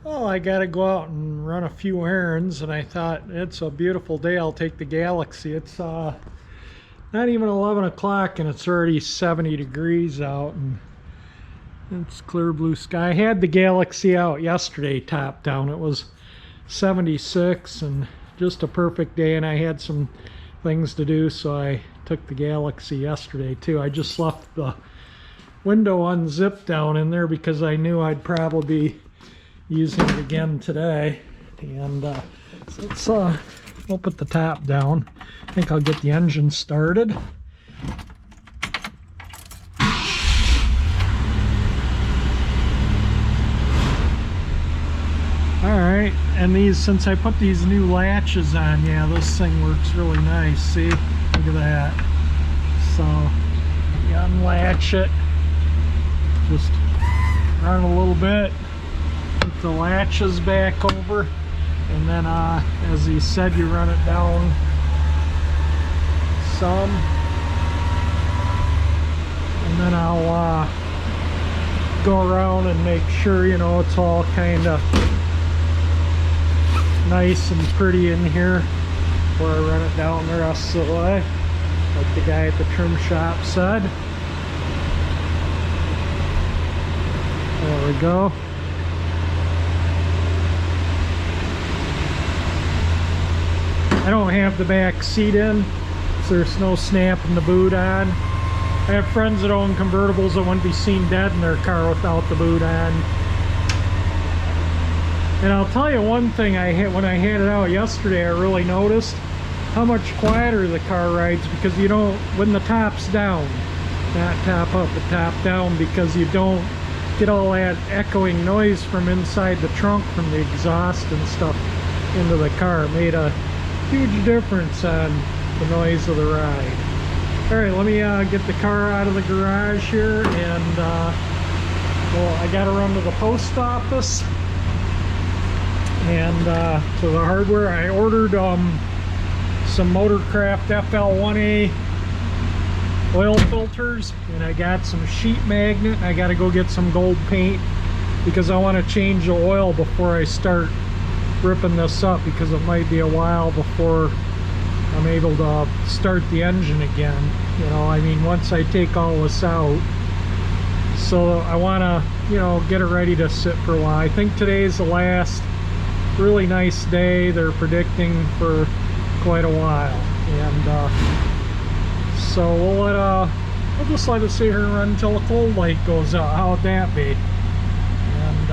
Oh, I gotta go out and run a few errands, and I thought it's a beautiful day. I'll take the Galaxie. It's not even 11 o'clock and it's already 70 degrees out and it's clear blue sky. I had the Galaxie out yesterday top down. It was 76 and just a perfect day, and I had some things to do, so I took the Galaxie yesterday too. I just left the window unzipped down in there because I knew I'd probably be using it again today. And so let's we'll put the top down. I think I'll get the engine started. Alright, and these, since I put these new latches on, yeah, this thing works really nice. See? Look at that. So you unlatch it, just run a little bit, put the latches back over, and then as he said, you run it down some, and then I'll go around and make sure, you know, it's all kind of nice and pretty in here before I run it down the rest of the way, like the guy at the trim shop said. There we go. I don't have the back seat in, so there's no snapping the boot on. I have friends that own convertibles that wouldn't be seen dead in their car without the boot on. And I'll tell you one thing, when I had it out yesterday, I really noticed how much quieter the car rides, because you don't, when the top's down, not top up but top down, because you don't get all that echoing noise from inside the trunk from the exhaust and stuff into the car. It made a huge difference on the noise of the ride. Alright, let me get the car out of the garage here, and well, I gotta run to the post office and to the hardware. I ordered some Motorcraft FL 1A oil filters, and I got some sheet magnet. I gotta go get some gold paint because I want to change the oil before I start ripping this up, because it might be a while before I'm able to start the engine again, you know. I mean, once I take all this out, so I want to, you know, get it ready to sit for a while. I think today's the last really nice day they're predicting for quite a while, and so we'll just let it sit here and run until the cold light goes out. How would that be? And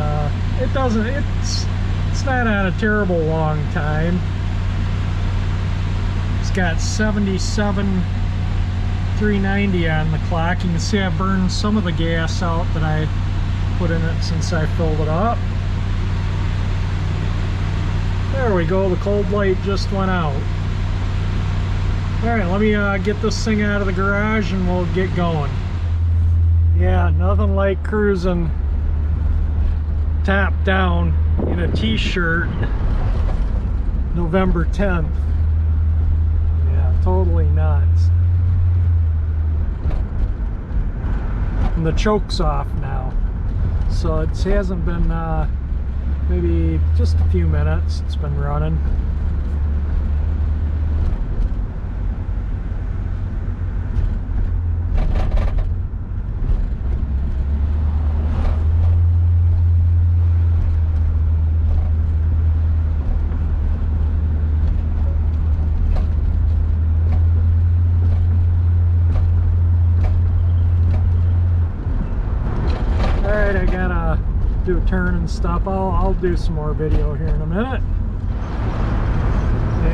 it doesn't, it's not on a terrible long time. It's got 77,390 on the clock. You can see I burned some of the gas out that I put in it since I filled it up. There we go, the cold light just went out. Alright, let me get this thing out of the garage and we'll get going. Yeah, nothing like cruising top down in a t-shirt November 10th. Yeah, totally nuts. And the choke's off now, so it hasn't been maybe just a few minutes it's been running. Alright, I gotta do a turn and stuff. I'll do some more video here in a minute.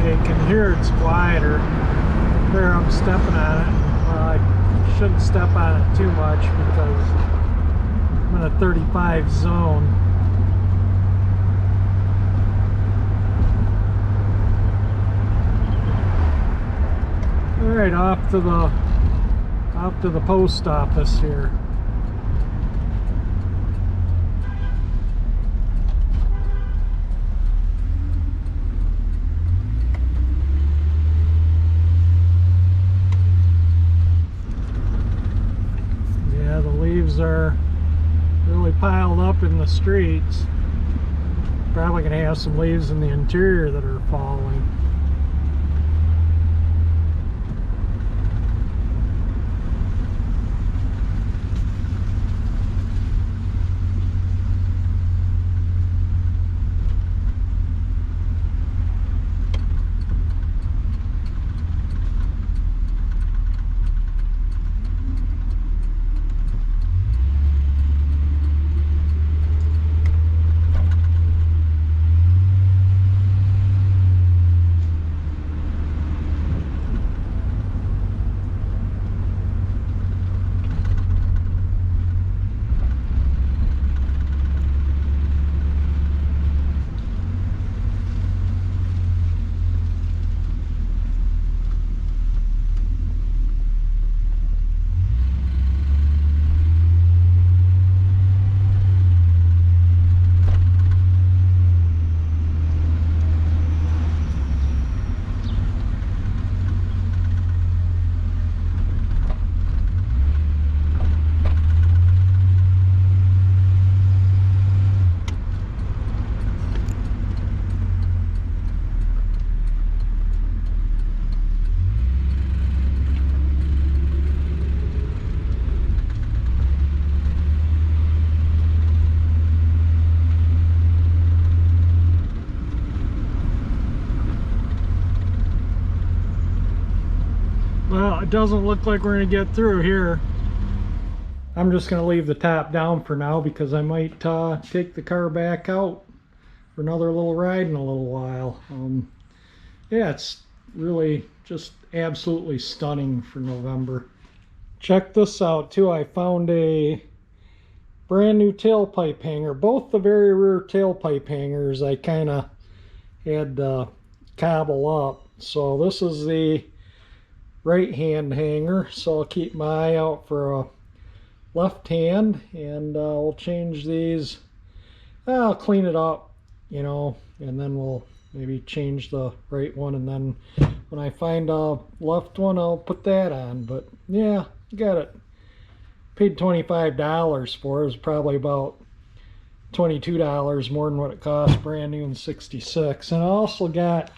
You can hear it's quieter. There, I'm stepping on it. Well, I shouldn't step on it too much because I'm in a 35 zone. Alright, off to the post office here. Are really piled up in the streets. Probably going to have some leaves in the interior that are falling. Well, it doesn't look like we're going to get through here. I'm just going to leave the top down for now because I might take the car back out for another little ride in a little while. Yeah, it's really just absolutely stunning for November. Check this out too. I found a brand new tailpipe hanger. Both the very rear tailpipe hangers I kind of had to cobble up. So this is the right hand hanger, so I'll keep my eye out for a left hand, and we'll change these. I'll clean it up, you know, and then we'll maybe change the right one, and then when I find a left one I'll put that on. But yeah, got it. Paid $25 for it. It was probably about $22 more than what it cost brand new in '66. And I also got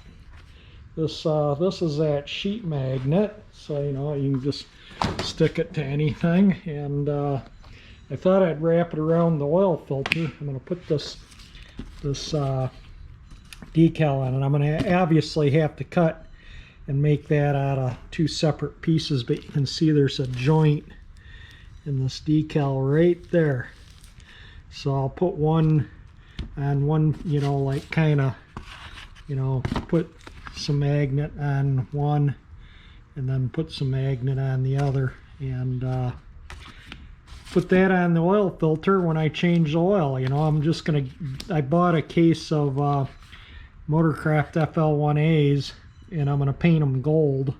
this is that sheet magnet, so you know you can just stick it to anything. And I thought I'd wrap it around the oil filter. I'm going to put this decal on it. I'm going to obviously have to cut and make that out of two separate pieces, but you can see there's a joint in this decal right there. So I'll put one on one, you know, like kind of, you know, put some magnet on one and then put some magnet on the other, and put that on the oil filter when I change the oil. You know, I'm just gonna, I bought a case of Motorcraft FL 1As, and I'm gonna paint them gold,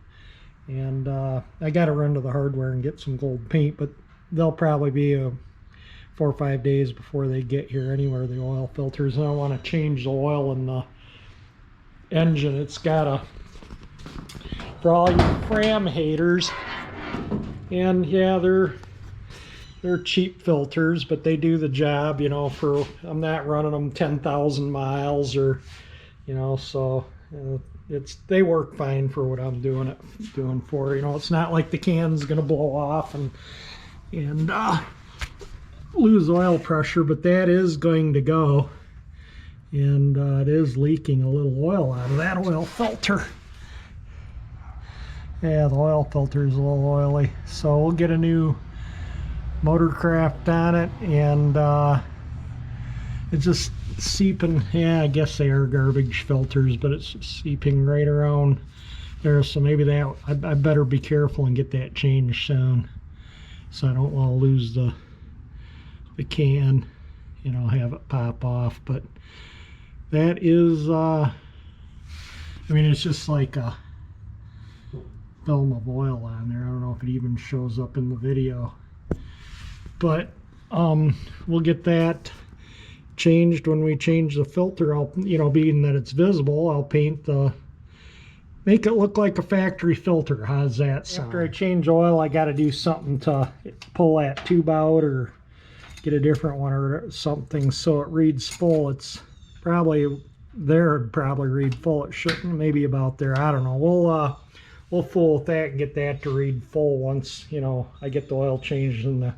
and I gotta run to the hardware and get some gold paint, but they'll probably be 4 or 5 days before they get here anywhere, the oil filters. And I want to change the oil in the engine. It's got a, for all you Fram haters, and yeah, they're cheap filters, but they do the job, you know. For, I'm not running them 10,000 miles or, you know, so they work fine for what I'm doing for. You know, it's not like the can's gonna blow off and lose oil pressure, but that is going to go, and it is leaking a little oil out of that oil filter. Yeah, the oil filter is a little oily, so we'll get a new Motorcraft on it, and it's just seeping. Yeah, I guess they are garbage filters, but it's seeping right around there, so maybe that I better be careful and get that changed soon, so I don't want to lose the can, you know, have it pop off. But that is I mean, it's just like a film of oil on there. I don't know if it even shows up in the video, but we'll get that changed when we change the filter. I'll, you know, being that it's visible, I'll paint make it look like a factory filter. How's that sound? After I change oil, I got to do something to pull that tube out or get a different one or something so it reads full. It's Probably there it'd probably read full. It shouldn't, maybe about there. I don't know. We'll fool with that and get that to read full once, you know, I get the oil changed in the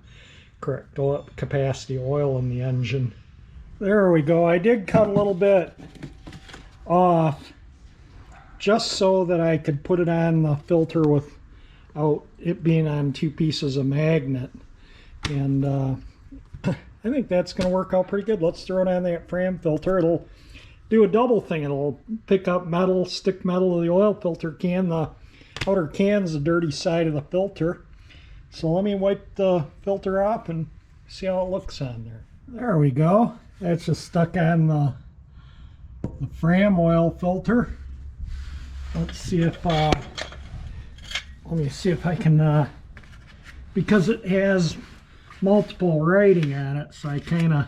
correct oil, capacity oil in the engine. There we go. I did cut a little bit off just so that I could put it on the filter without it being on two pieces of magnet. And I think that's going to work out pretty good. Let's throw it on that fram filter. It'll do a double thing. It'll pick up metal, stick metal to the oil filter can. The outer can's the dirty side of the filter. So let me wipe the filter off and see how it looks on there. There we go. That's just stuck on the fram oil filter. Let's see if let me see if I can because it has multiple writing on it, so I kind of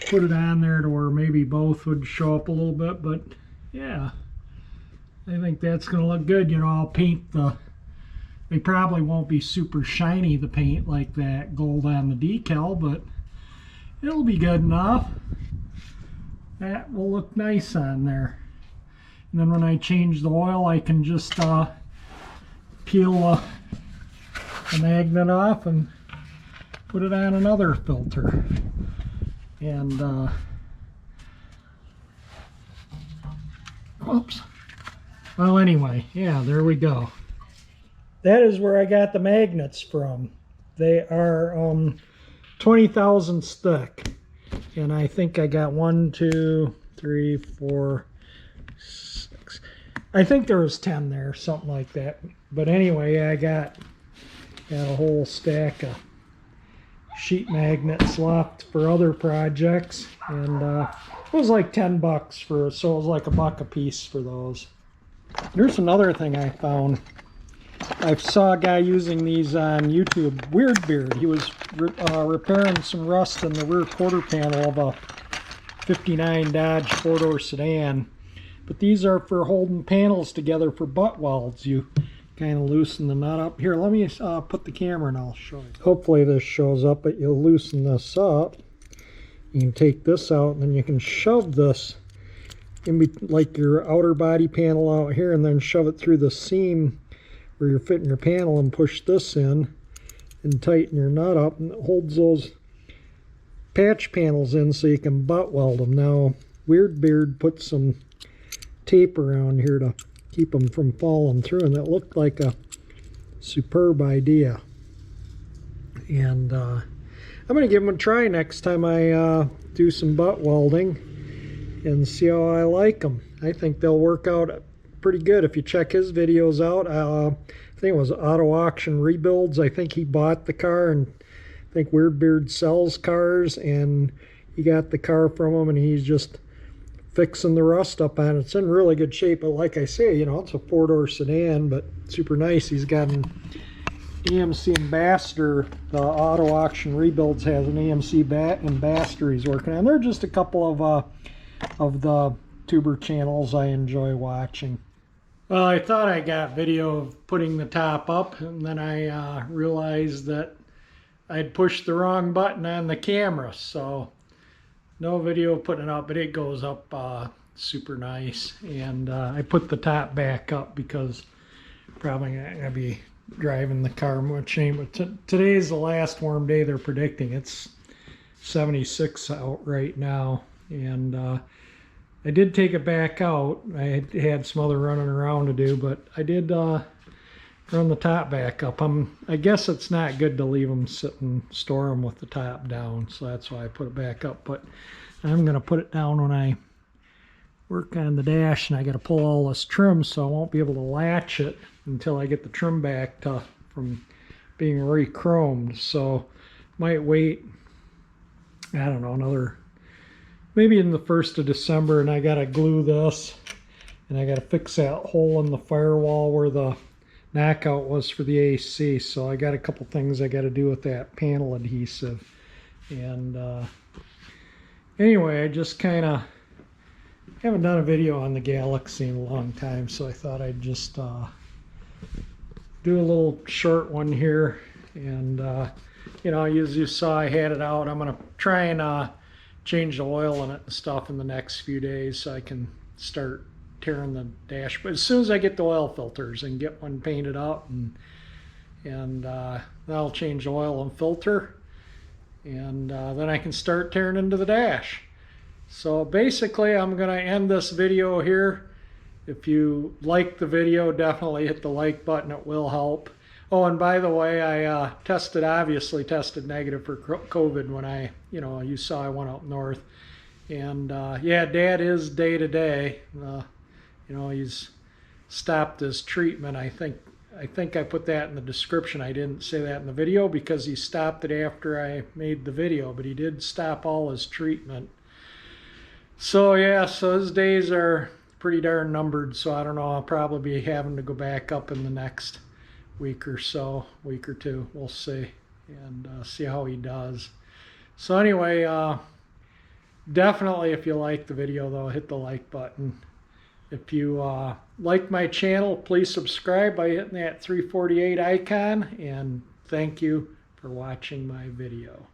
put it on there to where maybe both would show up a little bit. But yeah, I think that's going to look good. You know, I'll paint they probably won't be super shiny, the paint, like that gold on the decal, but it'll be good enough. That will look nice on there. And then when I change the oil, I can just peel the magnet off and put it on another filter. And oops. Well, anyway, yeah, there we go. That is where I got the magnets from. They are 20,000 stick, and I think I got 1, 2, 3, 4, 6. I think there was 10 there, something like that. But anyway, I got a whole stack of sheet magnets left for other projects, and it was like 10 bucks for, so it was like $1 a piece for those. Here's another thing I found. I saw a guy using these on YouTube, Weirdbeard. He was repairing some rust in the rear quarter panel of a 59 Dodge 4-door sedan. But these are for holding panels together for butt welds. You kind of loosen the nut up. Here, let me put the camera and I'll show you. Hopefully this shows up, but you'll loosen this up. You can take this out and then you can shove this in like your outer body panel out here, and then shove it through the seam where you're fitting your panel and push this in and tighten your nut up, and it holds those patch panels in so you can butt weld them. Now, Weirdbeard put some tape around here to keep them from falling through, and it looked like a superb idea. And I'm going to give them a try next time I do some butt welding and see how I like them. I think they'll work out pretty good. If you check his videos out, I think it was Auto Auction Rebuilds. I think he bought the car, and I think Weirdbeard sells cars, and he got the car from him, and he's just fixing the rust up on it. It's in really good shape, but like I say, you know, it's a 4-door sedan, but super nice. He's got an AMC Ambassador. The Auto Auction Rebuilds has an AMC Ambassador he's working on. They're just a couple of the tuber channels I enjoy watching. Well, I thought I got video of putting the top up, and then I realized that I'd pushed the wrong button on the camera, so no video of putting it up, but it goes up super nice. And I put the top back up because probably not going to be driving the car much anymore. Today's the last warm day they're predicting. It's 76 out right now, and I did take it back out. I had some other running around to do, but I did run the top back up. I guess it's not good to leave them sit and store them with the top down, so that's why I put it back up. But I'm going to put it down when I work on the dash, and I got to pull all this trim, so I won't be able to latch it until I get the trim back from being re-chromed. So might wait, I don't know, maybe in the 1st of December, and I got to glue this, and I got to fix that hole in the firewall where the knockout was for the AC. So I got a couple things I got to do with that panel adhesive. And anyway, I just kind of haven't done a video on the Galaxie in a long time, so I thought I'd just do a little short one here. And you know, as you saw, I had it out. I'm going to try and change the oil in it and stuff in the next few days so I can start tearing the dash. But as soon as I get the oil filters and get one painted up, and then I'll change the oil and filter, and then I can start tearing into the dash. So basically I'm going to end this video here. If you like the video, definitely hit the like button. It will help. Oh, and by the way, I obviously tested negative for COVID when you saw I went up north. And yeah, Dad is day to day. He's stopped his treatment. I think I put that in the description. I didn't say that in the video because he stopped it after I made the video, but he did stop all his treatment. So yeah, so his days are pretty darn numbered, so I don't know, I'll probably be having to go back up in the next week or so, week or two, we'll see, and see how he does. So anyway, definitely if you like the video though, hit the like button. If you like my channel, please subscribe by hitting that 348 icon, and thank you for watching my video.